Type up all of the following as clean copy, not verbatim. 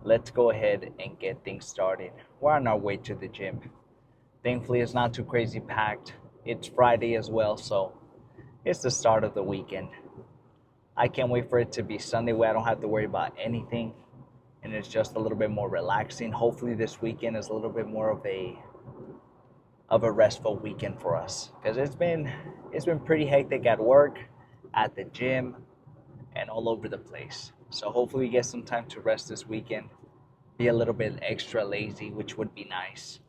let's go ahead and get things started. We're on our way to the gym. Thankfully, it's not too crazy packed. It's Friday as well, so it's the start of the weekend. I can't wait for it to be Sunday where I don't have to worry about anything and it's just a little bit more relaxing. Hopefully this weekend is a little bit more of a restful weekend for us because it's been pretty hectic at work, at the gym, and all over the place. So hopefully we get some time to rest this weekend, be a little bit extra lazy, which would be nice.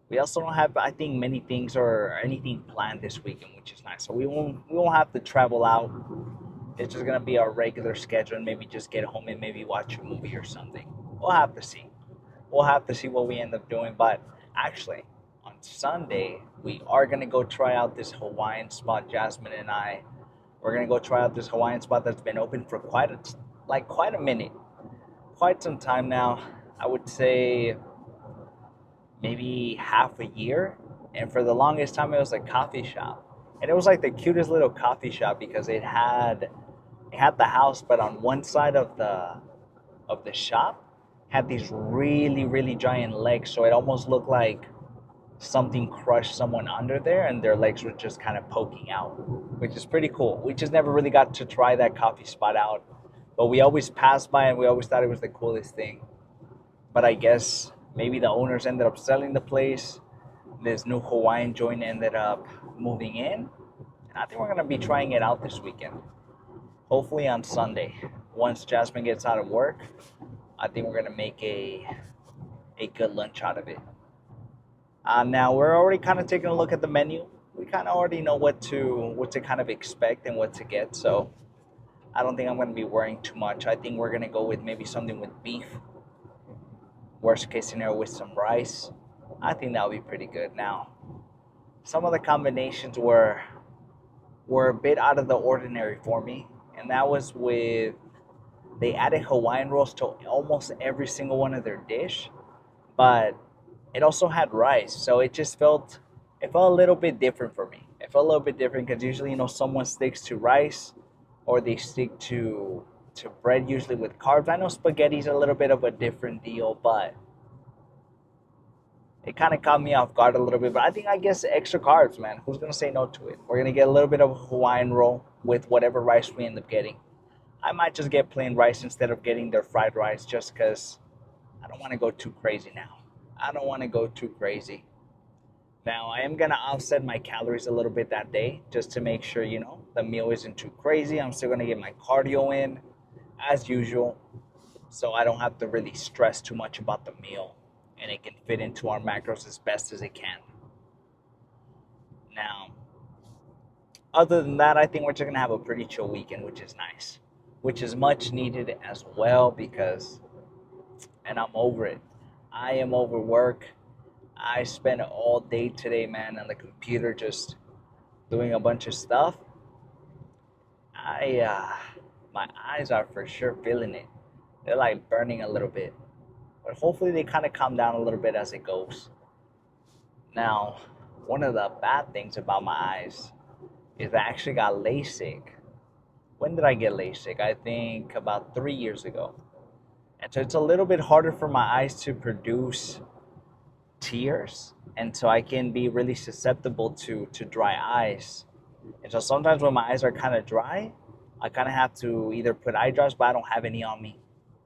We also don't have, I think, many things or anything planned this weekend, which is nice. So we won't have to travel out. It's just gonna be our regular schedule, and maybe just get home and maybe watch a movie or something. We'll have to see. We'll have to see what we end up doing. But actually, on Sunday we are gonna go try out this Hawaiian spot. Jasmine and I, we're gonna go try out this Hawaiian spot that's been open for quite a minute, quite some time now. I would say maybe half a year. And for the longest time, it was a coffee shop, and it was like the cutest little coffee shop because it had the house, but on one side of the shop had these really really giant legs, so it almost looked like something crushed someone under there, and their legs were just kind of poking out, which is pretty cool. We just never really got to try that coffee spot out, but we always passed by and we always thought it was the coolest thing. But I guess maybe the owners ended up selling the place. This new Hawaiian joint ended up moving in. And I think we're going to be trying it out this weekend. Hopefully on Sunday. Once Jasmine gets out of work, I think we're going to make a good lunch out of it. Now we're already kind of taking a look at the menu. We kind of already know what to kind of expect and what to get. So I don't think I'm going to be worrying too much. I think we're going to go with maybe something with beef. Worst case scenario with some rice. I think that would be pretty good. Now, some of the combinations were a bit out of the ordinary for me, and that was with they added Hawaiian rolls to almost every single one of their dish, but it also had rice, so it felt a little bit different for me. It felt a little bit different because usually someone sticks to rice or they stick to bread usually with carbs. I know spaghetti's a little bit of a different deal, but it kind of caught me off guard a little bit. But I guess extra carbs, man. Who's gonna say no to it? We're gonna get a little bit of a Hawaiian roll with whatever rice we end up getting. I might just get plain rice instead of getting their fried rice just because I don't want to go too crazy now. I don't want to go too crazy. Now, I am going to offset my calories a little bit that day just to make sure, the meal isn't too crazy. I'm still going to get my cardio in as usual so I don't have to really stress too much about the meal and it can fit into our macros as best as it can. Now, other than that, I think we're just going to have a pretty chill weekend, which is nice, which is much needed as well and I'm over it. I am over work. I spent all day today, man, on the computer just doing a bunch of stuff. My eyes are for sure feeling it. They're like burning a little bit, but hopefully they kind of calm down a little bit as it goes. Now, one of the bad things about my eyes is I actually got LASIK. When did I get LASIK? I think about 3 years ago. And so it's a little bit harder for my eyes to produce tears, and so I can be really susceptible to dry eyes. And so sometimes when my eyes are kind of dry, I kind of have to either put eye drops, but I don't have any on me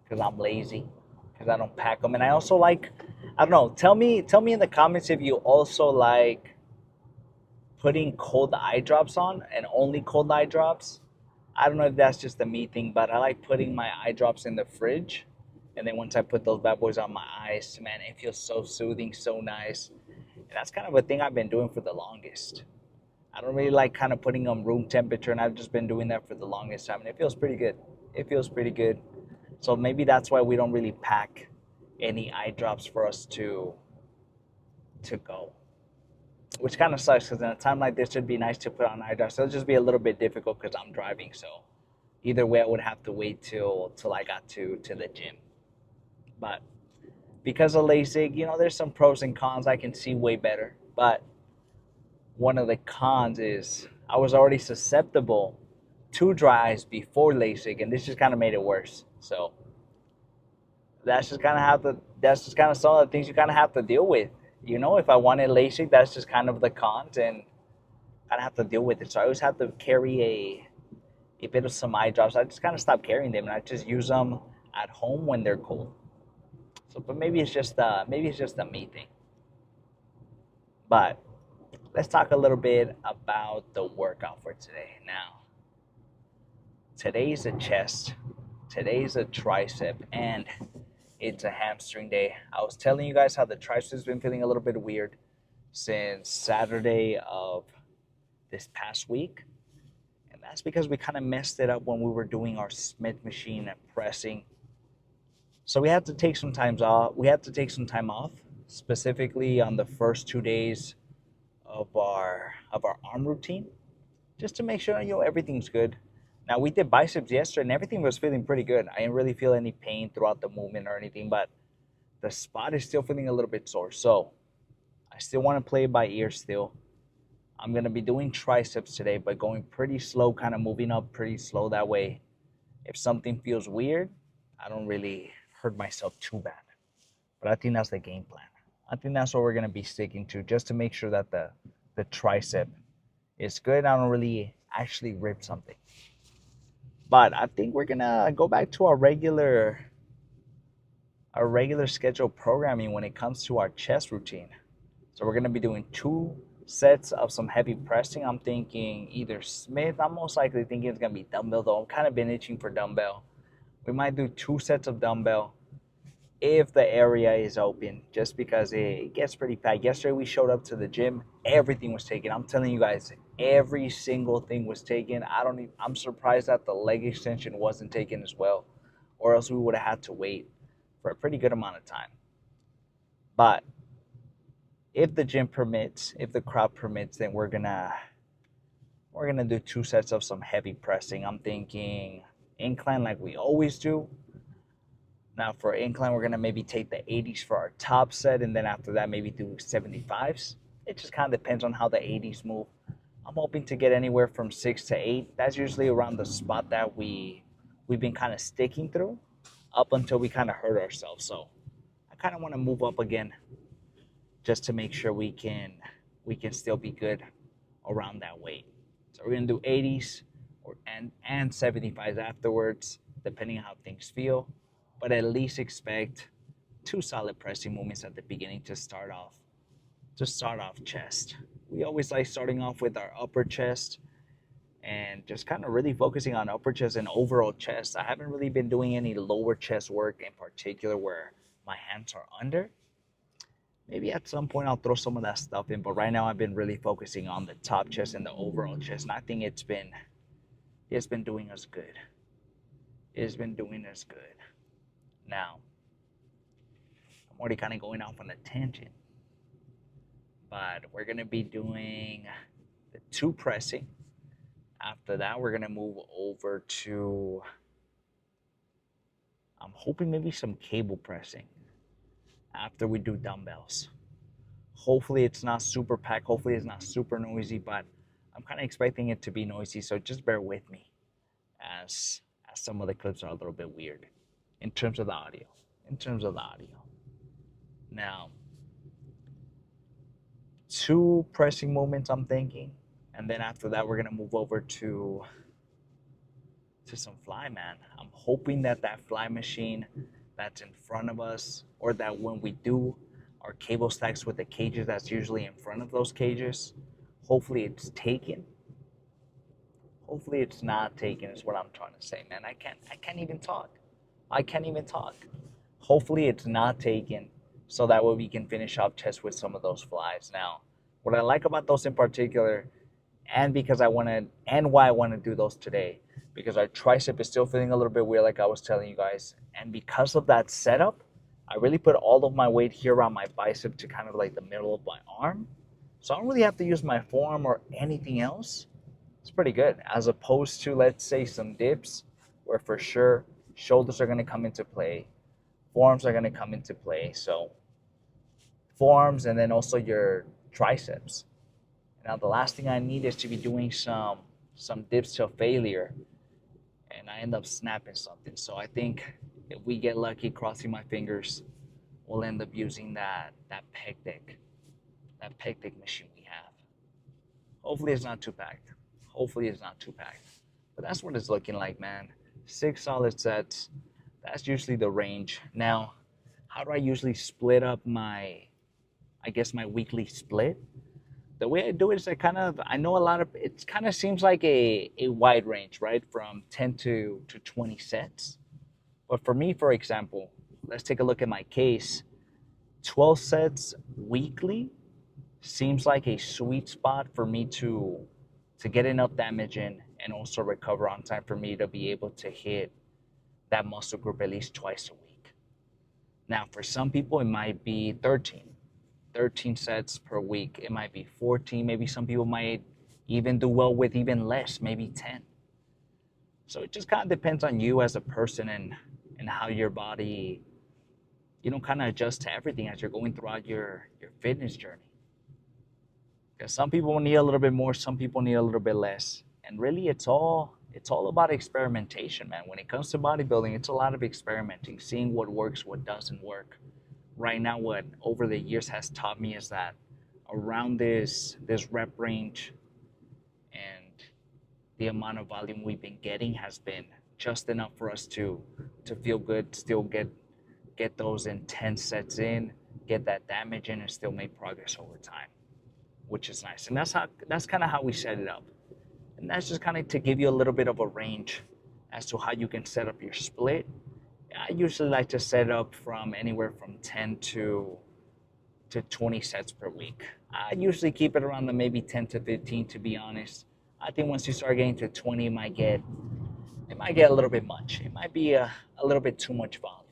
because I'm lazy, because I don't pack them. And I also like, I don't know. Tell me in the comments if you also like putting cold eye drops on and only cold eye drops. I don't know if that's just a me thing, but I like putting my eye drops in the fridge. And then once I put those bad boys on my eyes, man, it feels so soothing, so nice. And that's kind of a thing I've been doing for the longest. I don't really like kind of putting them room temperature, and I've just been doing that for the longest time. And it feels pretty good. It feels pretty good. So maybe that's why we don't really pack any eye drops for us to go. Which kind of sucks because in a time like this, it'd be nice to put on eye drops. It'll just be a little bit difficult because I'm driving. So either way, I would have to wait till I got to the gym. But because of LASIK, there's some pros and cons. I can see way better. But one of the cons is I was already susceptible to dry eyes before LASIK, and this just kind of made it worse. So that's just kind of that's just kind of some of the things you kind of have to deal with. You know, if I wanted LASIK, that's just kind of the cons, and I have to deal with it. So I always have to carry a bit of some eye drops. I just kind of stopped carrying them, and I just use them at home when they're cold. So, but maybe it's just a me thing. But let's talk a little bit about the workout for today. Now, today's a chest, today's a tricep, and it's a hamstring day. I was telling you guys how the triceps has been feeling a little bit weird since Saturday of this past week. And that's because we kind of messed it up when we were doing our Smith machine and pressing. So we had to take some time off. Specifically on the first 2 days of our arm routine, just to make sure everything's good. Now we did biceps yesterday, and everything was feeling pretty good. I didn't really feel any pain throughout the movement or anything, but the spot is still feeling a little bit sore. So I still want to play it by ear still. I'm going to be doing triceps today, but going pretty slow, kind of moving up pretty slow. That way, if something feels weird, I don't really hurt myself too bad. But I think that's the game plan. I think that's what we're going to be sticking to, just to make sure that the tricep is good. I don't really actually rip something. But I think we're going to go back to our regular scheduled programming when it comes to our chest routine. So we're going to be doing 2 sets of some heavy pressing. I'm thinking either Smith. I'm most likely thinking it's going to be dumbbell, though. I'm kind of been itching for dumbbell. We might do 2 sets of dumbbell if the area is open, just because it gets pretty packed. Yesterday we showed up to the gym, everything was taken. I'm telling you guys, every single thing was taken. I'm surprised that the leg extension wasn't taken as well, or else we would have had to wait for a pretty good amount of time. But if the gym permits, if the crowd permits, then we're gonna do 2 sets of some heavy pressing. I'm thinking incline like we always do. Now for incline, we're gonna maybe take the 80s for our top set, and then after that maybe do 75s. It just kind of depends on how the 80s move. I'm hoping to get anywhere from 6 to 8. That's usually around the spot that we've been kind of sticking through up until we kind of hurt ourselves. So I kind of want to move up again, just to make sure we can still be good around that weight. So we're gonna do 80s and 75s afterwards, depending on how things feel. But at least expect 2 solid pressing movements at the beginning to start off chest. We always like starting off with our upper chest and just kind of really focusing on upper chest and overall chest. I haven't really been doing any lower chest work in particular where my hands are under. Maybe at some point I'll throw some of that stuff in, but right now I've been really focusing on the top chest and the overall chest, and I think it's been doing us good. It's been doing us good. Now, I'm already kind of going off on a tangent, but we're going to be doing the 2 pressing. After that, we're going to move over to, I'm hoping maybe some cable pressing after we do dumbbells. Hopefully it's not super packed, hopefully it's not super noisy, but I'm kind of expecting it to be noisy, so just bear with me as some of the clips are a little bit weird in terms of the audio. Now, 2 pressing movements I'm thinking, and then after that we're going to move over to some fly, man. I'm hoping that fly machine that's in front of us, or that when we do our cable stacks with the cages that's usually in front of those cages, hopefully it's taken. Hopefully it's not taken is what I'm trying to say, man. I can't even talk. Hopefully it's not taken, so that way we can finish off chest with some of those flies. Now, what I like about those in particular, and why I want to do those today, because our tricep is still feeling a little bit weird, like I was telling you guys, and because of that setup, I really put all of my weight here around my bicep to kind of like the middle of my arm, so I don't really have to use my forearm or anything else. It's pretty good, as opposed to, let's say, some dips where for sure shoulders are going to come into play, forearms are going to come into play. So forearms, and then also your triceps. Now the last thing I need is to be doing some dips till failure and I end up snapping something. So I think If we get lucky, crossing my fingers, we'll end up using that pec deck machine we have. Hopefully it's not too packed. Hopefully it's not too packed. But that's what it's looking like, man. 6 solid sets. That's usually the range. Now, how do I usually split up my weekly split? The way I do it is I know a lot of, it kind of seems like a wide range, right? From 10 to 20 sets. But for me, for example, let's take a look at my case. 12 sets weekly seems like a sweet spot for me to get enough damage in and also recover on time for me to be able to hit that muscle group at least twice a week. Now, for some people, it might be 13 sets per week. It might be 14. Maybe some people might even do well with even less, maybe 10. So it just kind of depends on you as a person and how your body, kind of adjusts to everything as you're going throughout your fitness journey. Because some people need a little bit more, some people need a little bit less. And really, it's all about experimentation, man. When it comes to bodybuilding, it's a lot of experimenting, seeing what works, what doesn't work. Right now, what over the years has taught me is that around this rep range and the amount of volume we've been getting has been just enough for us to feel good, still get those intense sets in, get that damage in, and still make progress over time, which is nice. And that's kind of how we set it up. And that's just kind of to give you a little bit of a range as to how you can set up your split. I usually like to set up from anywhere from 10 to 20 sets per week. I usually keep it around the maybe 10 to 15, to be honest. I think once you start getting to 20, it might get a little bit much. It might be a little bit too much volume.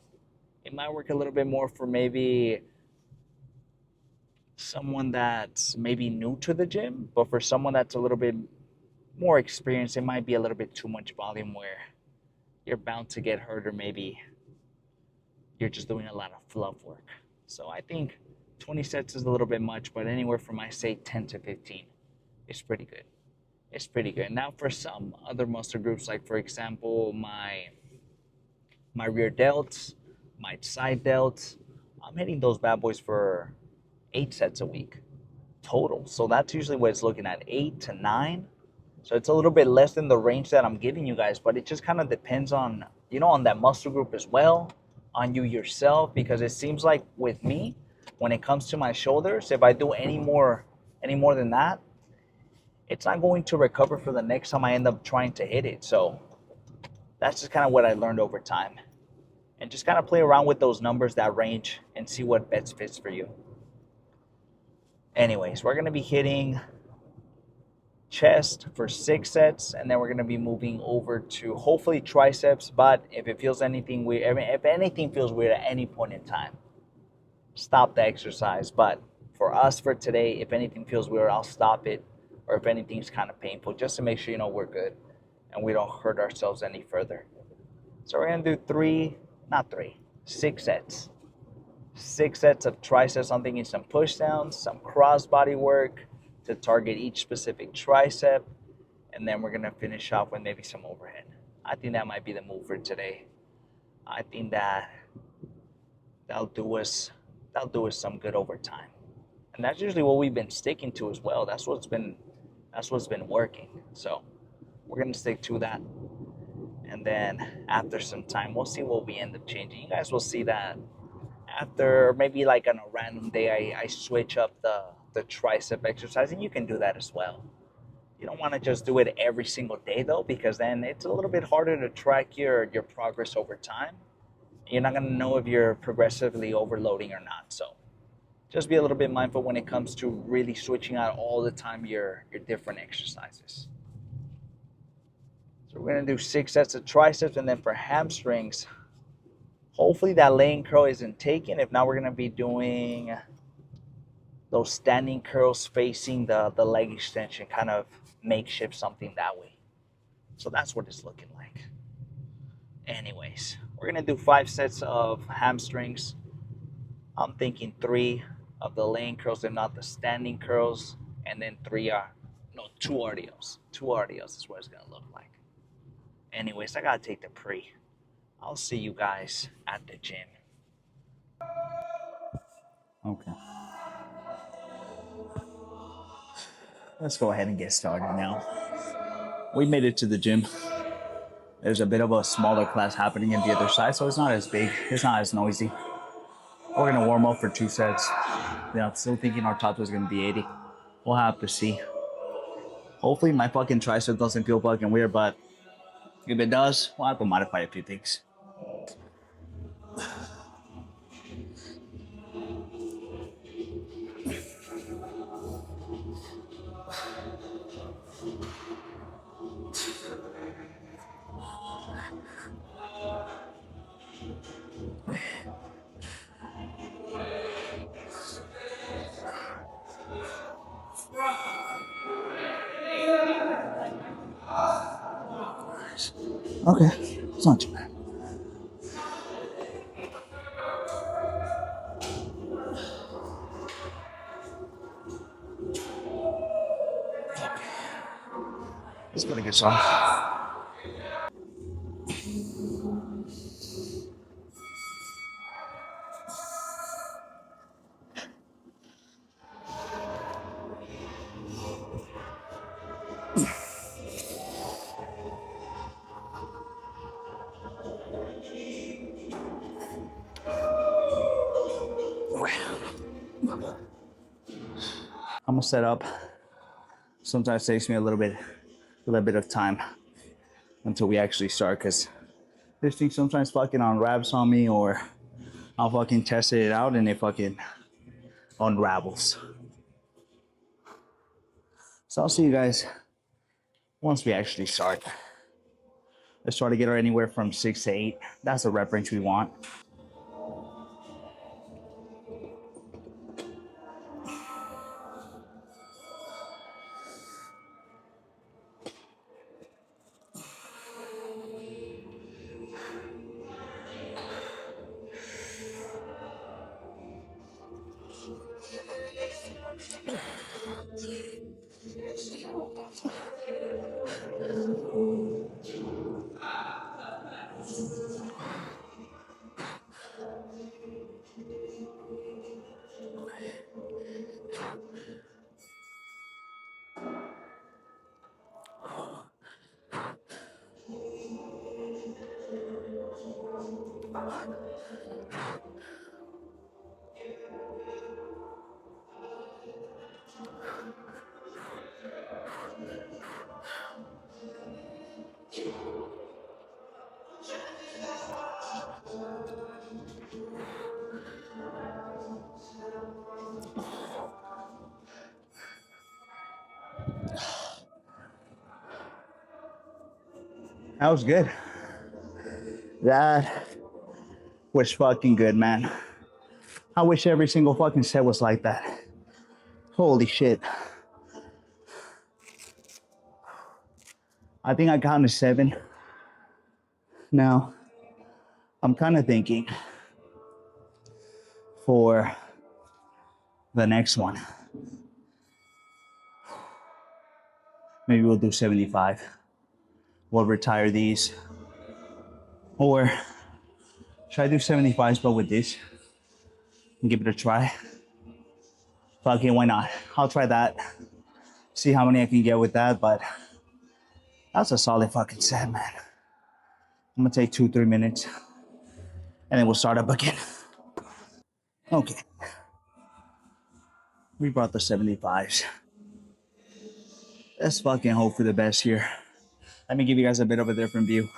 It might work a little bit more for maybe someone that's maybe new to the gym, but for someone that's a little bit more experienced, it might be a little bit too much volume where you're bound to get hurt, or maybe you're just doing a lot of fluff work. So I think 20 sets is a little bit much, but anywhere from, I say, 10 to 15 is pretty good. It's pretty good. Now, for some other muscle groups, like for example, my rear delts, my side delts, I'm hitting those bad boys for 8 sets a week total. So that's usually what it's looking at, 8 to 9. So it's a little bit less than the range that I'm giving you guys, but it just kind of depends on, on that muscle group as well, on you yourself, because it seems like with me, when it comes to my shoulders, if I do any more than that, it's not going to recover for the next time I end up trying to hit it. So that's just kind of what I learned over time. And just kind of play around with those numbers, that range, and see what best fits for you. Anyways, we're going to be hitting chest for 6 sets, and then we're going to be moving over to hopefully triceps. But if it feels anything weird, if anything feels weird at any point in time, stop the exercise. But for us, for today, if anything feels weird, I'll stop it, or if anything's kind of painful, just to make sure we're good and we don't hurt ourselves any further. So we're going to do 6 sets. 6 sets of triceps. I'm thinking some push downs, some cross body work to target each specific tricep, and then we're going to finish off with maybe some overhead. I think that might be the move for today. I think that'll do us some good over time. And that's usually what we've been sticking to as well. That's what's been working. So we're going to stick to that. And then after some time, we'll see what we end up changing. You guys will see that after maybe like on a random day, I switch up the tricep exercise, and you can do that as well. You don't want to just do it every single day though, because then it's a little bit harder to track your progress over time. You're not going to know if you're progressively overloading or not. So just be a little bit mindful when it comes to really switching out all the time your different exercises. So we're going to do 6 sets of triceps, and then for hamstrings, hopefully that laying curl isn't taken. If not, we're going to be doing those standing curls facing the leg extension, kind of makeshift something that way. So that's what it's looking like. Anyways, we're going to do 5 sets of hamstrings. I'm thinking 3 of the laying curls, if not the standing curls, and then 2 RDLs. 2 RDLs is what it's going to look like. Anyways, I got to take the pre. I'll see you guys at the gym. Okay. Let's go ahead and get started now. We made it to the gym. There's a bit of a smaller class happening in the other side, so it's not as big. It's not as noisy. We're gonna warm up for 2 sets. Yeah, I'm still thinking our top is gonna be 80. We'll have to see. Hopefully my fucking tricep doesn't feel fucking weird, but if it does, we'll have to modify a few things. Okay, it's not too bad. It's pretty good song. I'm gonna set up. Sometimes it takes me a little bit of time until we actually start, because this thing sometimes fucking unwraps on me, or I'll fucking test it out and it fucking unravels. So I'll see you guys once we actually start. Let's try to get her anywhere from 6 to 8. That's the rep range we want. That was good. That was fucking good, man. I wish every single fucking set was like that. Holy shit. I think I counted 7. Now, I'm kind of thinking for the next one, maybe we'll do 75. We'll retire these. Or should I do 75s but with this and give it a try? Fuck it, why not? I'll try that. See how many I can get with that, but that's a solid fucking set, man. I'm gonna take 2-3 minutes and then we'll start up again. Okay. We brought the 75s. Let's fucking hope for the best here. Let me give you guys a bit of a different view.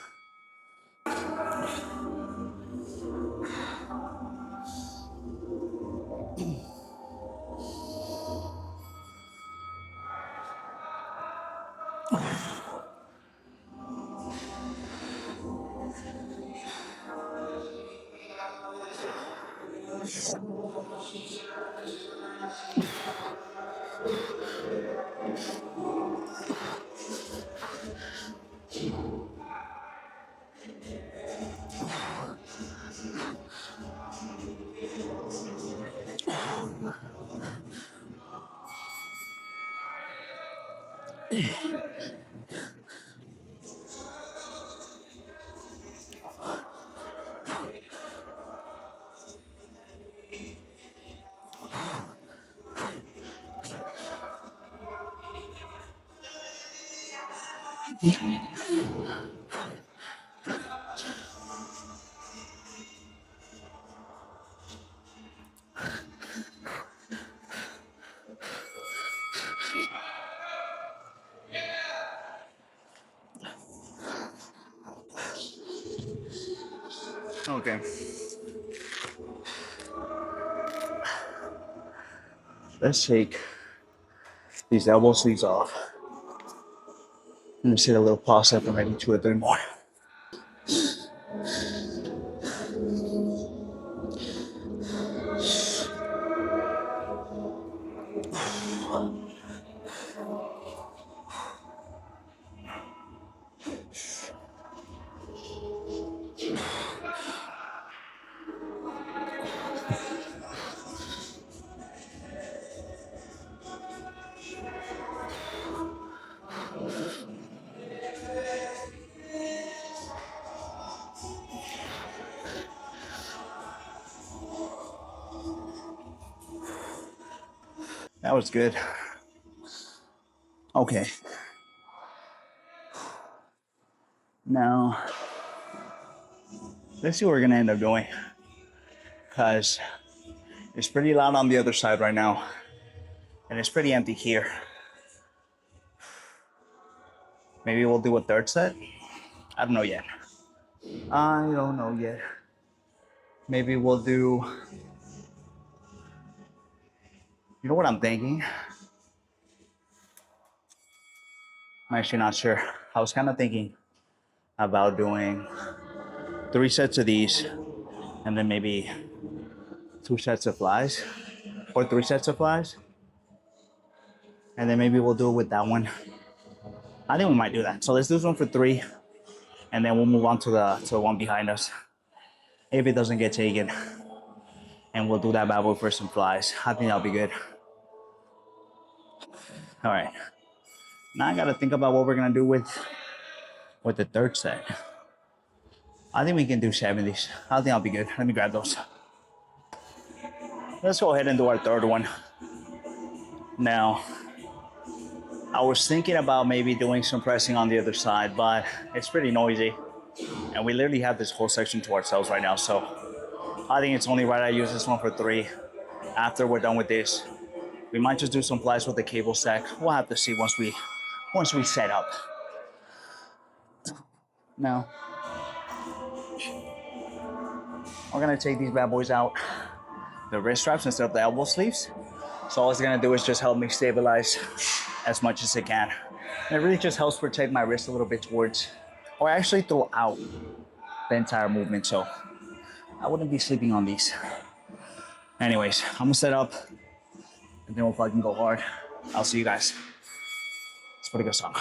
Okay. Let's take these elbow sleeves off. And just hit a little pause up and maybe 2 or 3 more. That was good. Okay. Now, let's see what we're gonna end up doing. Because it's pretty loud on the other side right now. And it's pretty empty here. Maybe we'll do a 3rd set? I don't know yet. I don't know yet. Maybe we'll do... You know what I'm thinking? I'm actually not sure. I was kind of thinking about doing 3 sets of these and then maybe 2 sets of flies or 3 sets of flies. And then maybe we'll do it with that one. I think we might do that. So let's do this one for 3 and then we'll move on to the one behind us. If it doesn't get taken. And we'll do that bad boy for some flies. I think that'll be good. All right. Now I gotta think about what we're gonna do with the 3rd set. I think we can do 70s. I think I'll be good. Let me grab those. Let's go ahead and do our 3rd one. Now, I was thinking about maybe doing some pressing on the other side, but it's pretty noisy. And we literally have this whole section to ourselves right now. So I think it's only right I use this one for 3. After we're done with this, we might just do some flies with the cable stack. We'll have to see once we set up. Now, we're gonna take these bad boys out, the wrist straps instead of the elbow sleeves. So all it's gonna do is just help me stabilize as much as it can. And it really just helps protect my wrist a little bit towards, or actually throughout the entire movement. So I wouldn't be sleeping on these. Anyways, I'm gonna set up and then we'll fucking go hard. I'll see you guys. Let's put a good song.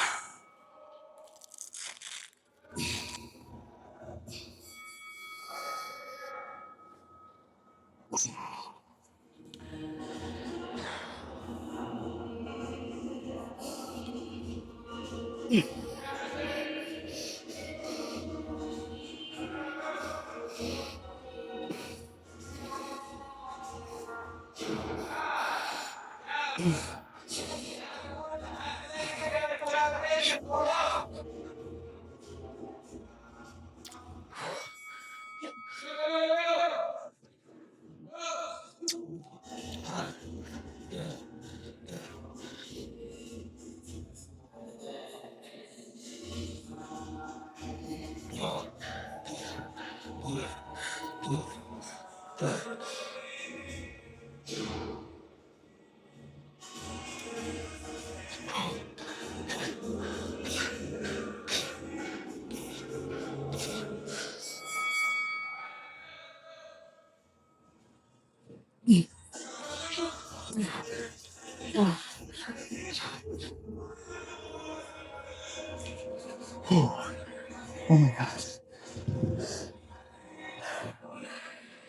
Oh my God.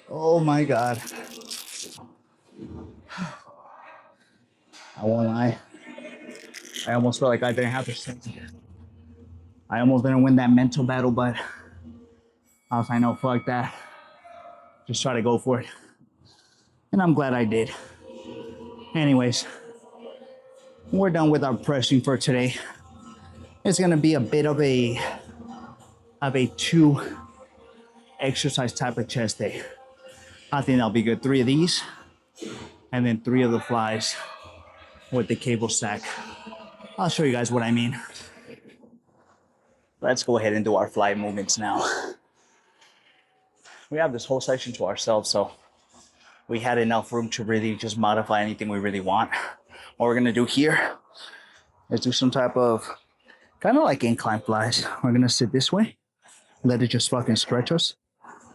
Oh my God. I won't lie. I almost felt like I didn't have to say it. I almost didn't win that mental battle, but I was like, no, fuck that. Just try to go for it. And I'm glad I did. Anyways, we're done with our pressing for today. It's gonna be a bit of a two exercise type of chest day. I think that'll be good. 3 of these, and then 3 of the flies with the cable stack. I'll show you guys what I mean. Let's go ahead and do our fly movements now. We have this whole section to ourselves, so we had enough room to really just modify anything we really want. What we're gonna do here is do some type of kind of like incline flies. We're gonna sit this way, let it just fucking stretch us,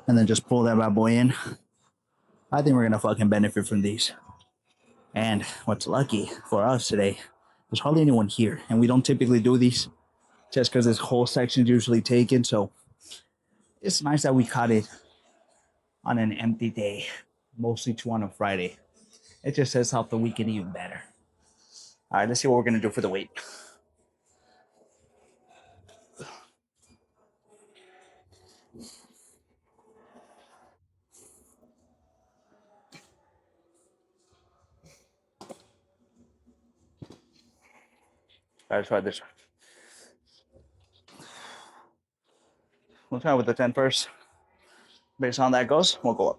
and then just pull that bad boy in. I think we're gonna fucking benefit from these. And what's lucky for us today, there's hardly anyone here, and we don't typically do these just because this whole section's usually taken. So it's nice that we caught it on an empty day, mostly two on a Friday. It just sets off the weekend even better. All right, let's see what we're gonna do for the weight. All right, let's try this one. We'll try with the 10 first. Based on how that goes, we'll go up.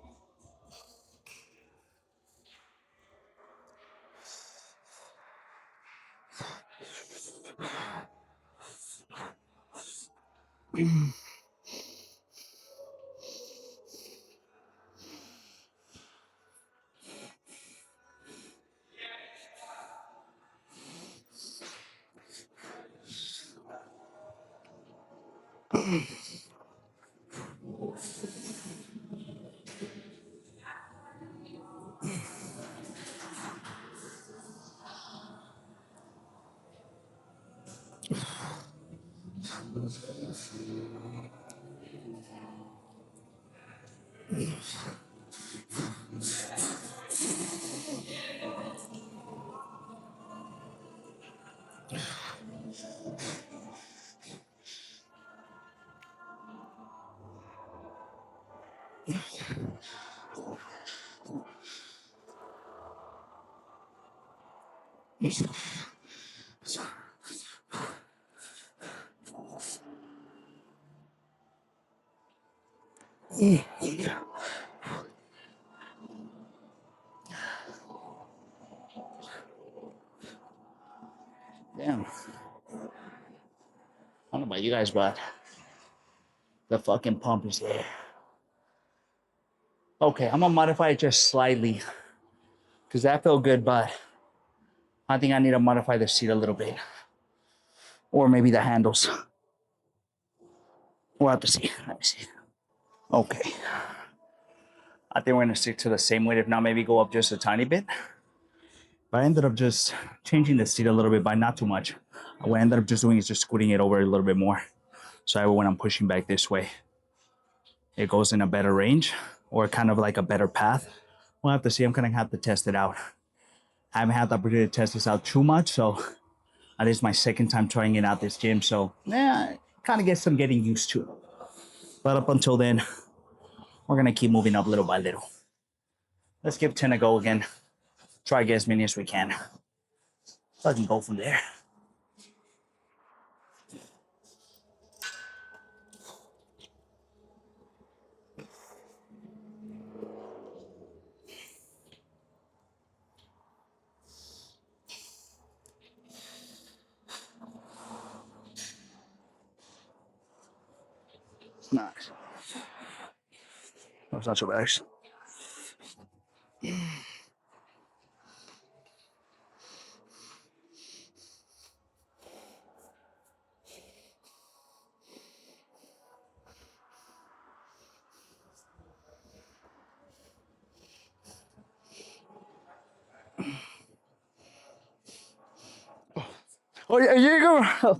Damn. I don't know about you guys, but the fucking pump is there. Okay, I'm gonna modify it just slightly because that felt good, but I think I need to modify the seat a little bit, or maybe the handles. We'll have to see. Let me see. Okay, I think we're gonna stick to the same weight. If not, maybe go up just a tiny bit. But I ended up just changing the seat a little bit, but not too much. What I ended up just doing is just scooting it over a little bit more. So when I'm pushing back this way, it goes in a better range or kind of like a better path. We'll have to see. I'm gonna have to test it out. I haven't had the opportunity to test this out too much, so it is my second time trying it out this gym. So yeah, kind of get some getting used to. But up until then, we're gonna keep moving up little by little. Let's give 10 a go again. Try get as many as we can. So I can go from there. Nice. That's not so bad. Oh yeah, you go.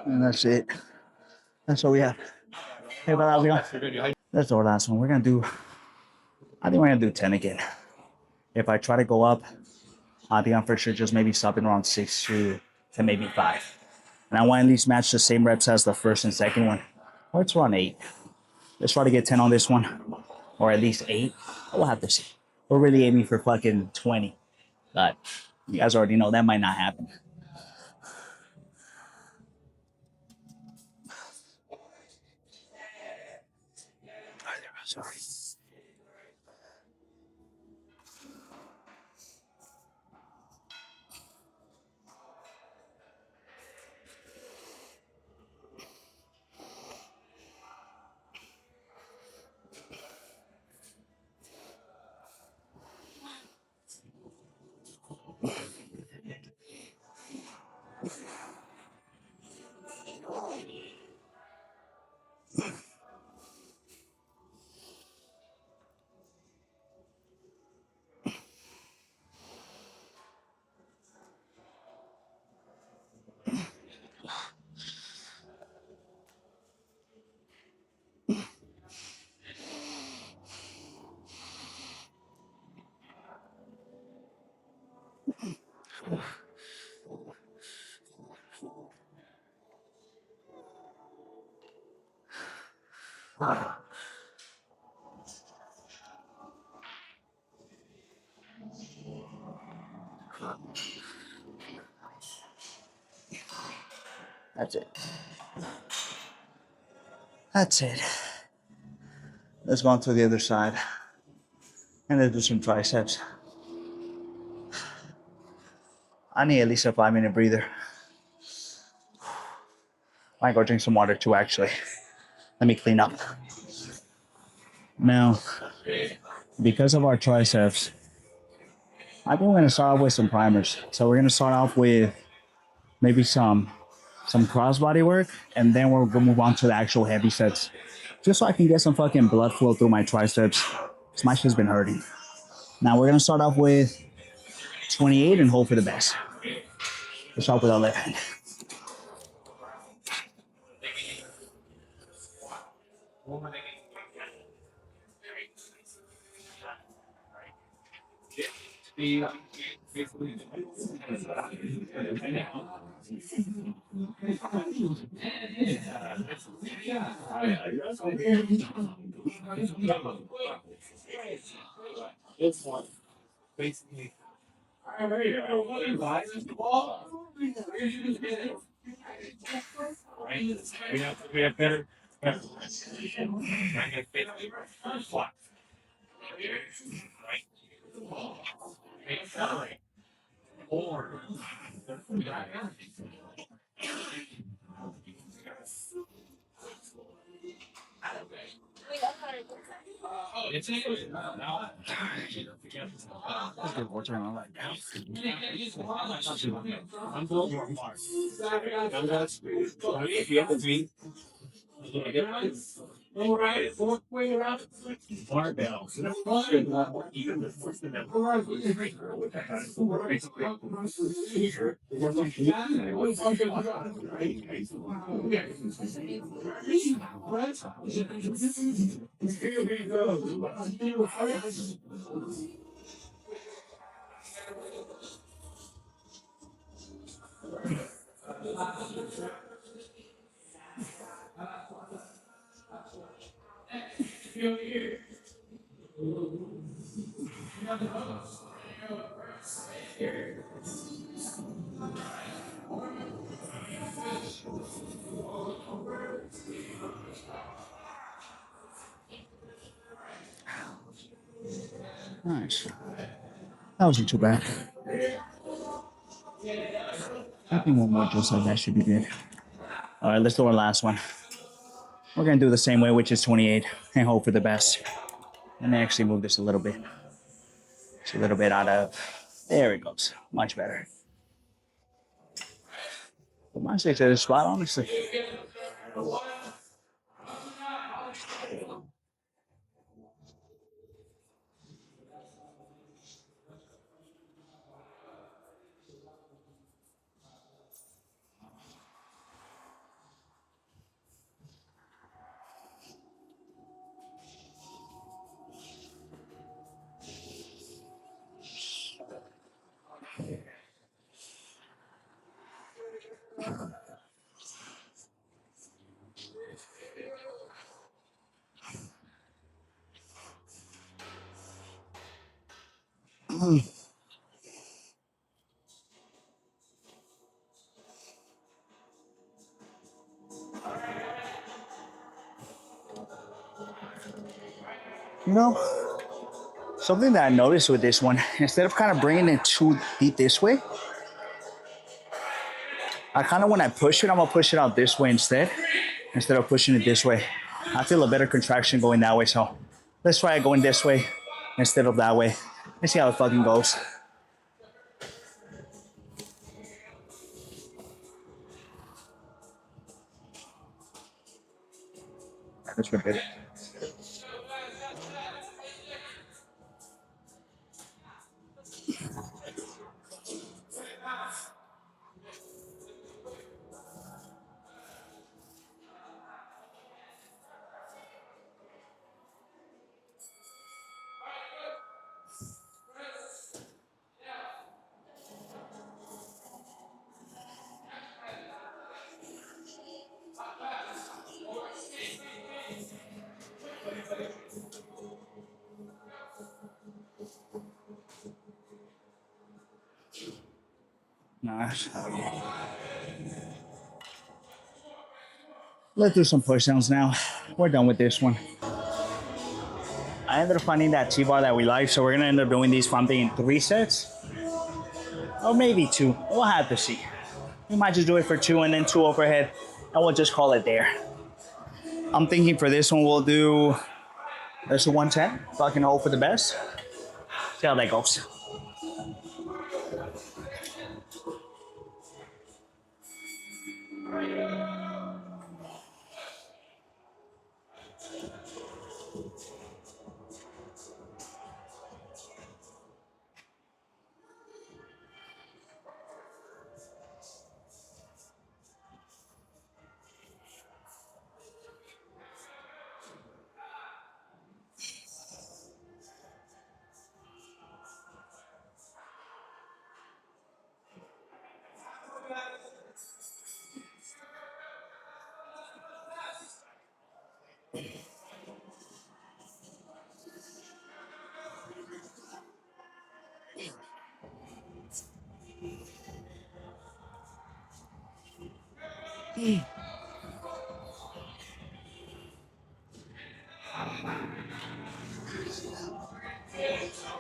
And that's it. That's all we have. Hey, but how's it going? That's our last one. I think we're gonna do 10 again. If I try to go up, I think I'm for sure just maybe stopping around 6 to maybe 5. And I want to at least match the same reps as the first and second one. Or it's around 8. Let's try to get 10 on this one. Or at least 8. We'll have to see. We're really aiming for fucking 20. But you guys already know that might not happen. Sorry. That's it. That's it. Let's go on to the other side. And then do some triceps. I need at least a 5-minute breather. I might go drink some water too, actually. Let me clean up. Now, because of our triceps, I think we're gonna start off with some primers. So we're gonna start off with maybe some crossbody work, and then we're gonna move on to the actual heavy sets. Just so I can get some fucking blood flow through my triceps. Cause my shit's been hurting. Now we're gonna start off with 28 and hope for the best. Let's start with our left hand. Nice. That wasn't too bad. I think one more just like that should be good. All right, let's do our last one. We're gonna do the same way, which is 28, and hope for the best. Let me actually move this a little bit. It's a little bit out of. There it goes. Much better. But my 6 is spot, honestly. You know, something that I noticed with this one, instead of kind of bringing it too deep this way, I kind of, when I push it, I'm gonna push it out this way instead of pushing it this way. I feel a better contraction going that way, so let's try it going this way instead of that way. Let's see how it fucking goes. Let's repeat it. Nice. Let's do some push downs now. We're done with this one. I ended up finding that T-bar that we like, so we're gonna end up doing these from in 3 sets, or maybe 2. We'll have to see. We might just do it for 2 and then 2 overhead, and we'll just call it there. I'm thinking for this one we'll do, let's do 110, so I can hope for the best. See how that goes.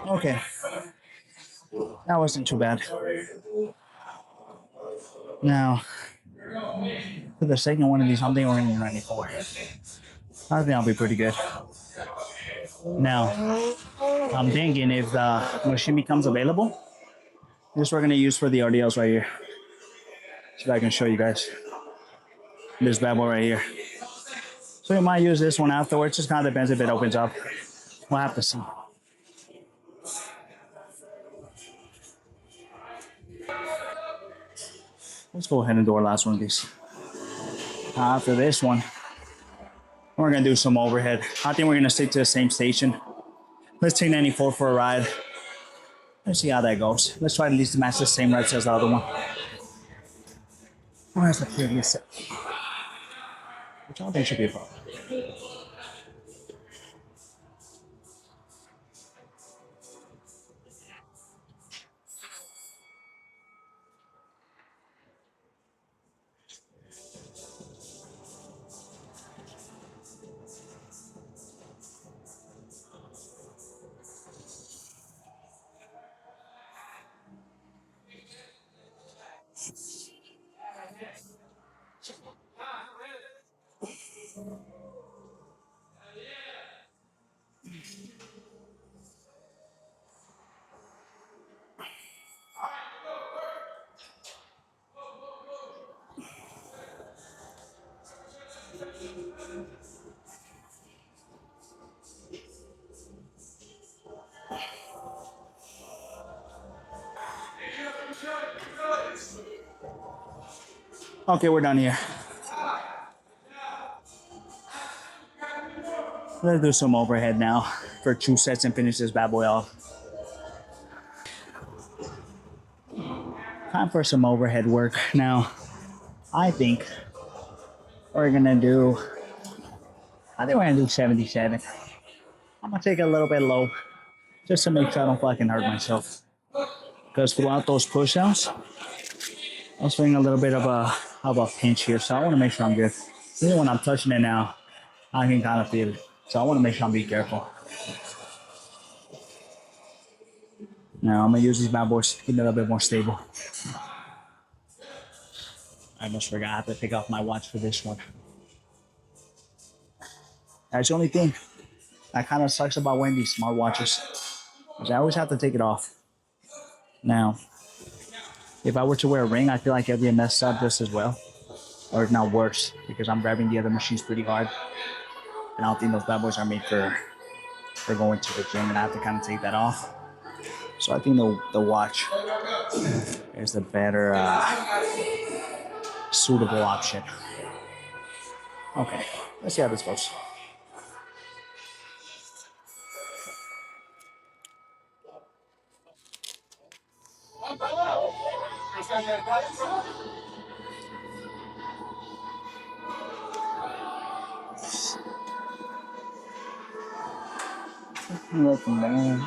Okay, that wasn't too bad. Now, for the second one of these, I'm thinking we're gonna do 94. I think that'll be pretty good. Now, I'm thinking if the machine becomes available, this we're gonna use for the RDLs right here. See if I can show you guys this bad boy right here. So you might use this one afterwards. Just kind of depends if it opens up. We'll have to see. Let's go ahead and do our last one of these. After this one, we're gonna do some overhead. I think we're gonna stick to the same station. Let's take 94 for a ride. Let's see how that goes. Let's try at least to match the same reps as the other one. Where's the previous set? Which I don't think should be a problem. Okay, we're done here. Let's do some overhead now for 2 sets and finish this bad boy off. Time for some overhead work. Now, I think we're gonna do, I think we're gonna do 77. I'm gonna take it a little bit low. just to make sure I don't fucking hurt myself. Because throughout those push-downs, I was feeling a little bit of a pinch here, so I want to make sure I'm good. Even when I'm touching it now, I can kind of feel it. So I want to make sure I'm being careful. Now I'm gonna use these bad boys to keep it a little bit more stable. I almost forgot I have to take off my watch for this one. That's the only thing that kind of sucks about wearing these smartwatches, is I always have to take it off. Now, if I were to wear a ring, I feel like it'd be messed up just as well, or if not worse, because I'm grabbing the other machines pretty hard, and I don't think those bad boys are made for going to the gym, and I have to kind of take that off. So I think the watch is the better suitable option. Okay, let's see how this goes. Welcome back.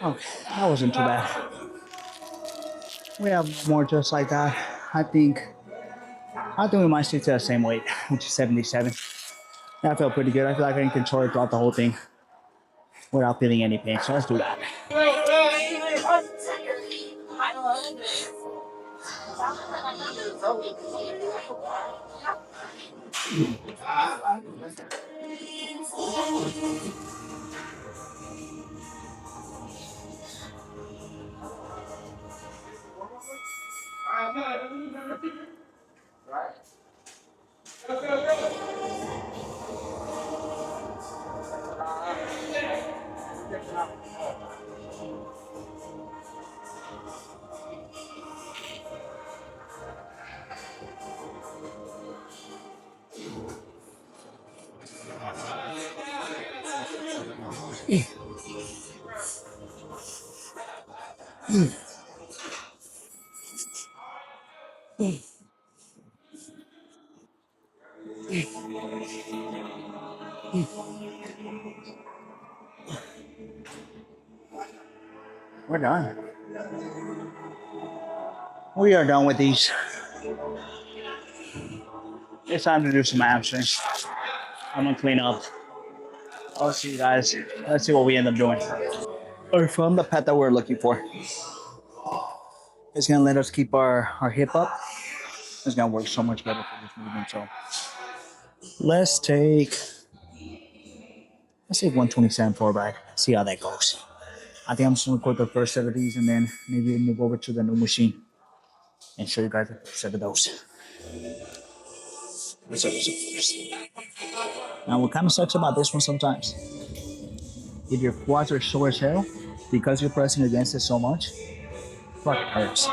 Okay, that wasn't too bad. We have more just like that. I think we might stick to the same weight, which is 77. That felt pretty good. I feel like I can control it throughout the whole thing without feeling any pain. So let's do that. We're done. We are done with these. It's time to do some hamstrings. I'm gonna clean up. I'll see you guys. Let's see what we end up doing. Or from the pet that we're looking for. It's gonna let us keep our hip up. It's gonna work so much better for this movement. So let's take 127 forward back. See how that goes. I think I'm just gonna quit the first set of these and then maybe move over to the new machine and show you guys a set of those. Let's start first. Now, what kind of sucks about this one sometimes, if your quads are sore as hell, because you're pressing against it so much, fuck, it hurts.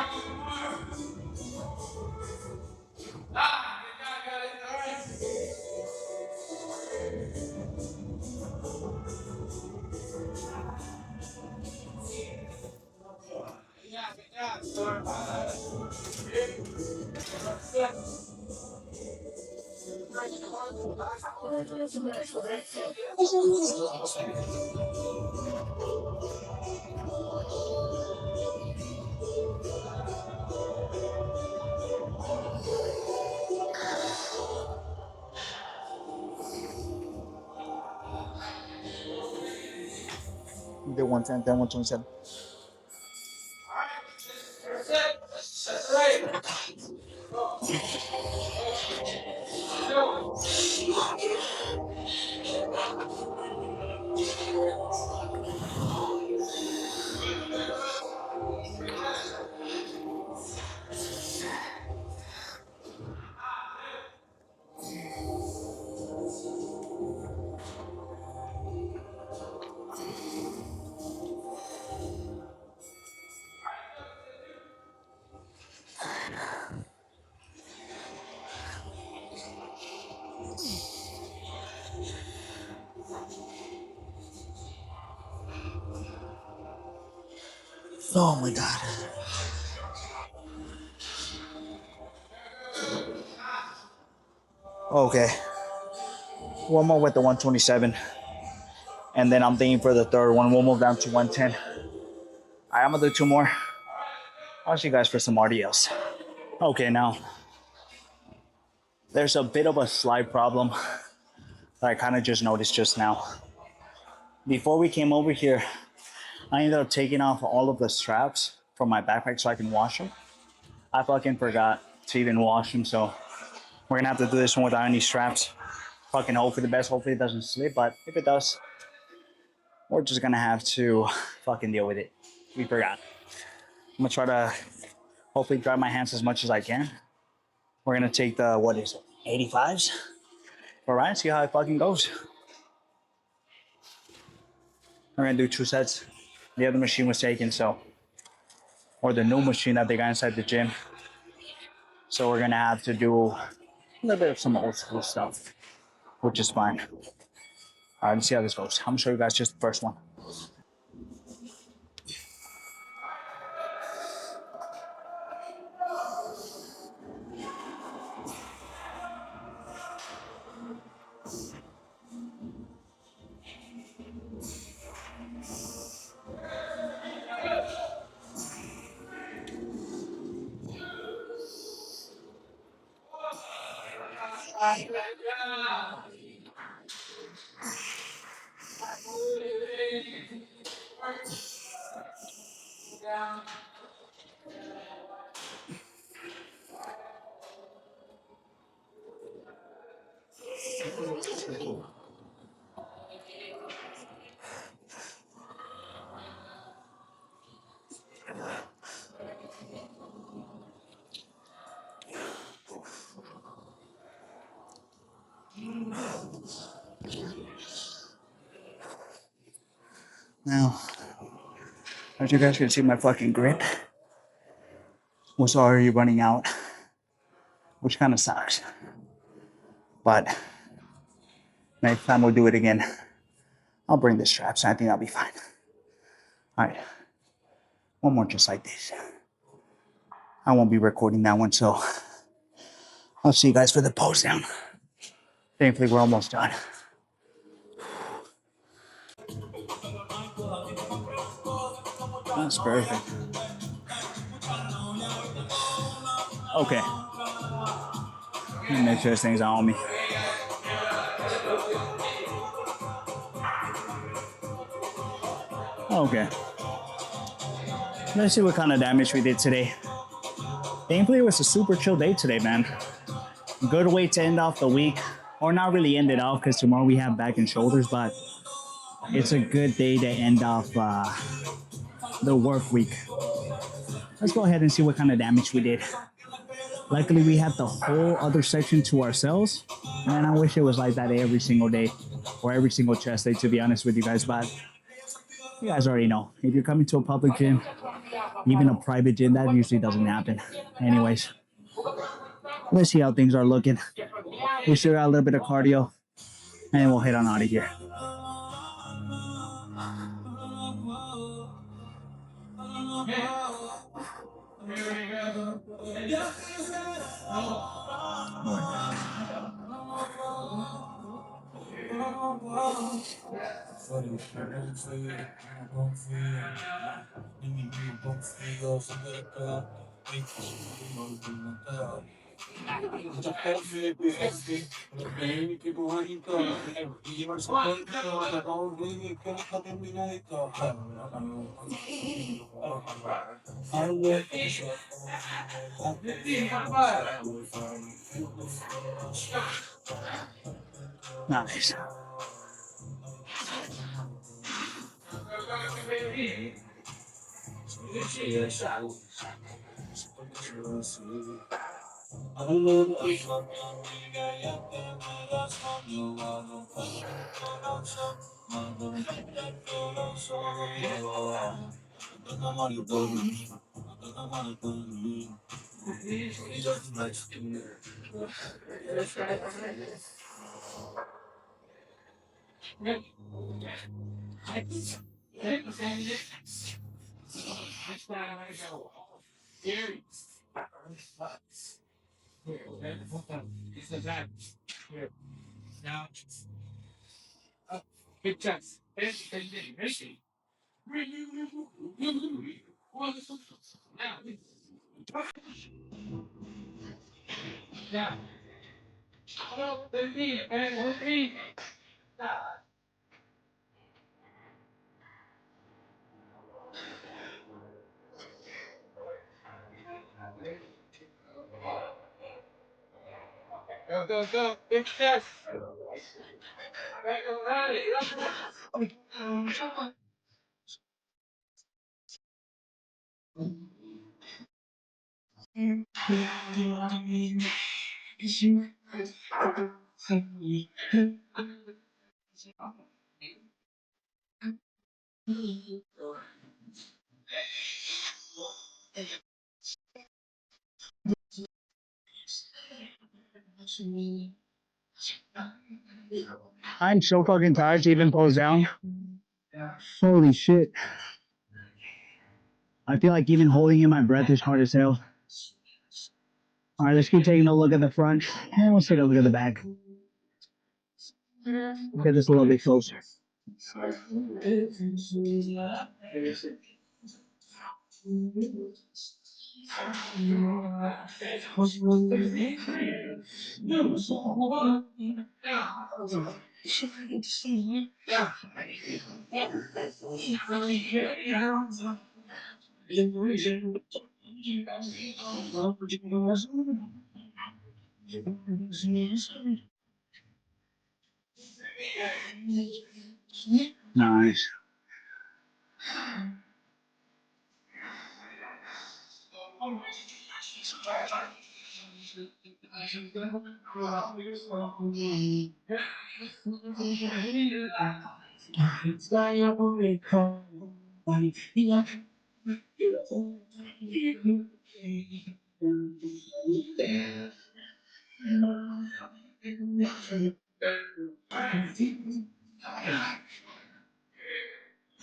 did 110, then 127. Oh my God. Okay. One more with the 127. And then I'm thinking for the third one, we'll move down to 110. All right, I'm gonna do two more. I'll see you guys for some RDLs. Okay, now there's a bit of a slight problem that I kind of just noticed just now. Before we came over here, I ended up taking off all of the straps from my backpack so I can wash them. I fucking forgot to even wash them, so we're gonna have to do this one without any straps. Fucking hope for the best. Hopefully it doesn't slip, but if it does, we're just gonna have to fucking deal with it. We forgot. I'm gonna try to hopefully dry my hands as much as I can. We're gonna take the, what is it, 85s? All right, see how it fucking goes. We're gonna do two sets. The other machine was taken, so, or the new machine that they got inside the gym. So we're gonna have to do a little bit of some old school stuff, which is fine. All right, let's see how this goes. I'm gonna show you guys just the first one. Now, as you guys can see, my fucking grip was already running out, which kind of sucks. But next time we'll do it again. I'll bring the straps. I think I'll be fine. All right, one more just like this. I won't be recording that one, so I'll see you guys for the pose down. Thankfully, we're almost done. That's perfect. Okay. Let me make sure this thing's on me. Okay. Let's see what kind of damage we did today. Thankfully, it was a super chill day today, man. Good way to end off the week. Or not really end it off because tomorrow we have back and shoulders, but it's a good day to end off the work week. Let's go ahead and see what kind of damage we did. Luckily, we had the whole other section to ourselves. And I wish it was like that every single day or every single chest day, to be honest with you guys. But you guys already know. If you're coming to a public gym, even a private gym, that usually doesn't happen. Anyways, let's see how things are looking. We still got a little bit of cardio, and then we'll head on out of here. Nice. I'm so fucking tired to even pose down. Holy shit. I feel like even holding in my breath is hard as hell. All right, let's keep taking a look at the front. And let's take a look at the back. Get this a little bit closer. Nice.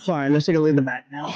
All right, let's take a look at the back now.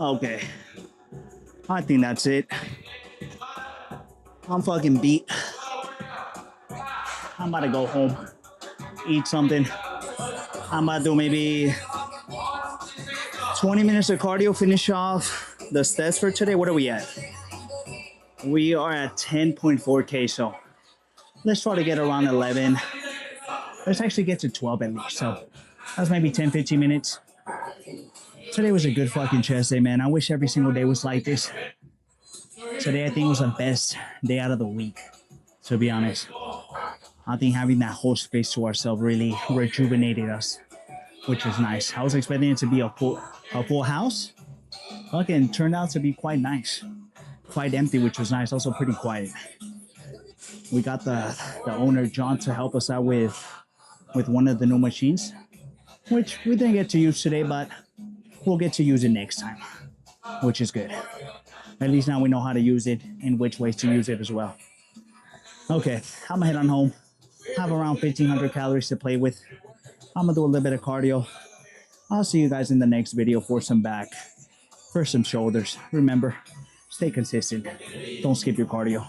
Okay, I think that's it. I'm fucking beat. I'm about to go home, eat something. I'm about to do maybe 20 minutes of cardio, finish off the stats for today. What are we at? We are at 10.4K, so let's try to get around 11. Let's actually get to 12 at least. So that's maybe 10, 15 minutes. Today was a good fucking chest day, man. I wish every single day was like this. Today, I think was the best day out of the week, to be honest. I think having that whole space to ourselves really rejuvenated us, which is nice. I was expecting it to be a full house. Fucking turned out to be quite nice. Quite empty, which was nice. Also pretty quiet. We got the owner, John, to help us out with one of the new machines, which we didn't get to use today, but we'll get to use it next time, which is good. At least now we know how to use it and which ways to use it as well. Okay, I'm gonna head on home. I have around 1,500 calories to play with. I'm gonna do a little bit of cardio. I'll see you guys in the next video for some back, for some shoulders. Remember, stay consistent. Don't skip your cardio.